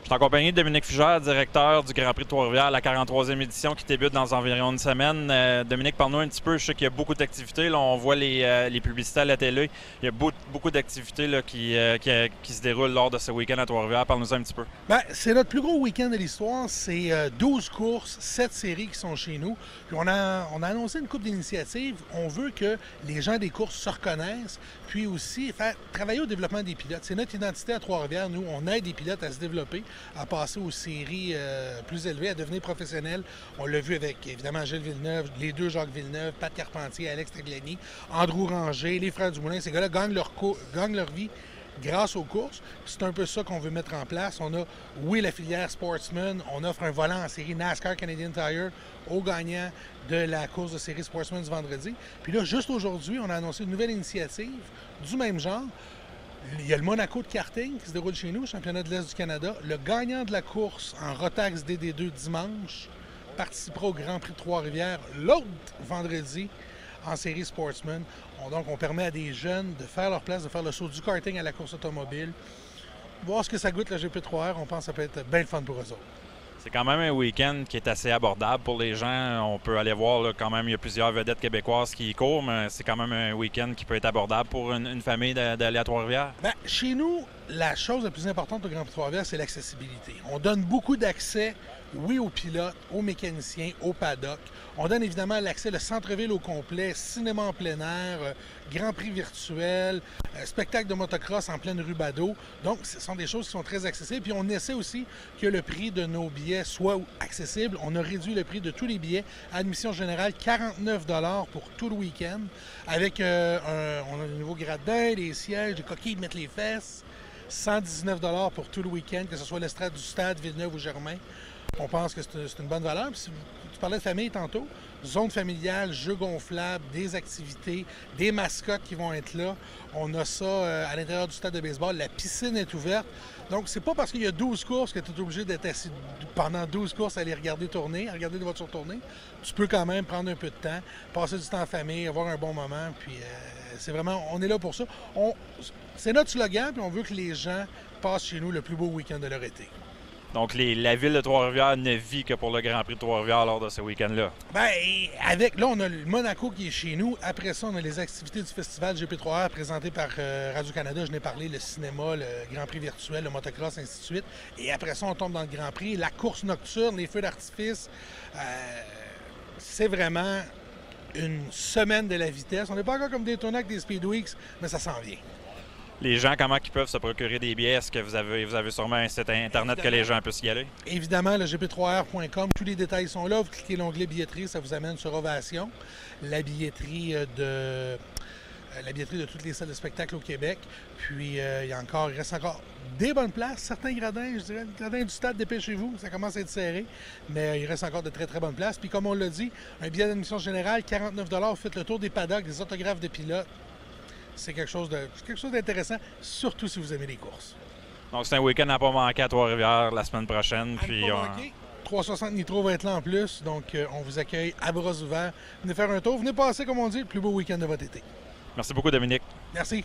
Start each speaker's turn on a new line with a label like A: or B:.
A: Je suis en compagnie de Dominique Fugère, directeur du Grand Prix de Trois-Rivières, la 43e édition qui débute dans environ une semaine. Dominique, parle-nous un petit peu. Je sais qu'il y a beaucoup d'activités. Là, on voit les publicités à la télé. Il y a beaucoup d'activités là, qui se déroulent lors de ce week-end à Trois-Rivières. Parle-nous un petit peu.
B: Bien, c'est notre plus gros week-end de l'histoire. C'est 12 courses, 7 séries qui sont chez nous. Puis on a annoncé une couple d'initiatives. On veut que les gens des courses se reconnaissent, puis aussi faire travailler au développement des pilotes. C'est notre identité à Trois-Rivières. Nous, on aide les pilotes à se développer, à passer aux séries plus élevées, à devenir professionnels. On l'a vu avec, évidemment, Gilles Villeneuve, les deux Jacques Villeneuve, Pat Carpentier, Alex Tagliani, Andrew Ranger, les frères Dumoulin. Ces gars-là gagnent leur vie grâce aux courses. C'est un peu ça qu'on veut mettre en place. On a, oui, la filière Sportsman. On offre un volant en série NASCAR Canadian Tire aux gagnants de la course de série Sportsman du vendredi. Puis là, juste aujourd'hui, on a annoncé une nouvelle initiative du même genre. Il y a le Monaco de karting qui se déroule chez nous, championnat de l'Est du Canada. Le gagnant de la course en Rotax DD2 dimanche participera au Grand Prix de Trois-Rivières l'autre vendredi en série Sportsman. Donc, on permet à des jeunes de faire leur place, de faire le saut du karting à la course automobile. Voir ce que ça goûte, le GP3R, on pense que ça peut être bien le fun pour eux autres.
A: C'est quand même un week-end qui est assez abordable pour les gens. On peut aller voir là, quand même, il y a plusieurs vedettes québécoises qui y courent, mais c'est quand même un week-end qui peut être abordable pour une famille d'aller à Trois-Rivières.
B: Bien, chez nous, la chose la plus importante au Grand Prix de Trois-Rivières, c'est l'accessibilité. On donne beaucoup d'accès, oui, aux pilotes, aux mécaniciens, aux paddocks. On donne évidemment l'accès, le centre-ville au complet, cinéma en plein air, Grand Prix virtuel, spectacle de motocross en pleine rue Badeau. Donc, ce sont des choses qui sont très accessibles. Puis on essaie aussi que le prix de nos billets soit accessible. On a réduit le prix de tous les billets. Admission générale, 49 $ pour tout le week-end. Avec, on a des nouveaux gradins, des sièges, des coquilles de mettre les fesses. 119 $ pour tout le week-end, que ce soit l'estrade du Stade, Villeneuve ou Germain. On pense que c'est une bonne valeur. Puis, tu parlais de famille tantôt. Zone familiale, jeux gonflables, des activités, des mascottes qui vont être là. On a ça à l'intérieur du stade de baseball. La piscine est ouverte. Donc, c'est pas parce qu'il y a 12 courses que tu es obligé d'être assis pendant 12 courses à aller regarder tourner, à regarder des voitures tourner. Tu peux quand même prendre un peu de temps, passer du temps en famille, avoir un bon moment. Puis, c'est vraiment, on est là pour ça. C'est notre slogan, puis on veut que les gens passent chez nous le plus beau week-end de leur été.
A: Donc, la ville de Trois-Rivières ne vit que pour le Grand Prix de Trois-Rivières lors de ce week-end-là.
B: Bien, là, on a le Monaco qui est chez nous. Après ça, on a les activités du festival GP3R présenté par Radio-Canada. Je n'ai parlé, le cinéma, le Grand Prix virtuel, le motocross, ainsi de suite. Et après ça, on tombe dans le Grand Prix. La course nocturne, les feux d'artifice. C'est vraiment une semaine de la vitesse. On n'est pas encore comme des tournois avec des Speedweeks, mais ça s'en vient.
A: Les gens, comment ils peuvent se procurer des billets? Est-ce que vous avez sûrement un site Internet que les gens puissent y aller?
B: Évidemment, le gp3r.com, tous les détails sont là. Vous cliquez l'onglet billetterie, ça vous amène sur Ovation, la billetterie de toutes les salles de spectacle au Québec. Puis, il reste encore des bonnes places. Certains gradins, je dirais, le gradin du stade, dépêchez-vous, ça commence à être serré. Mais il reste encore de très, très bonnes places. Puis, comme on l'a dit, un billet d'admission générale, 49 $. Vous faites le tour des paddocks, des autographes de pilotes. C'est quelque chose d'intéressant, surtout si vous aimez les courses.
A: Donc, c'est un week-end à ne pas manquer à Trois-Rivières la semaine prochaine. Puis,
B: 360 Nitro va être là en plus, donc on vous accueille à bras ouverts. Venez faire un tour, venez passer, comme on dit, le plus beau week-end de votre été.
A: Merci beaucoup, Dominique.
B: Merci.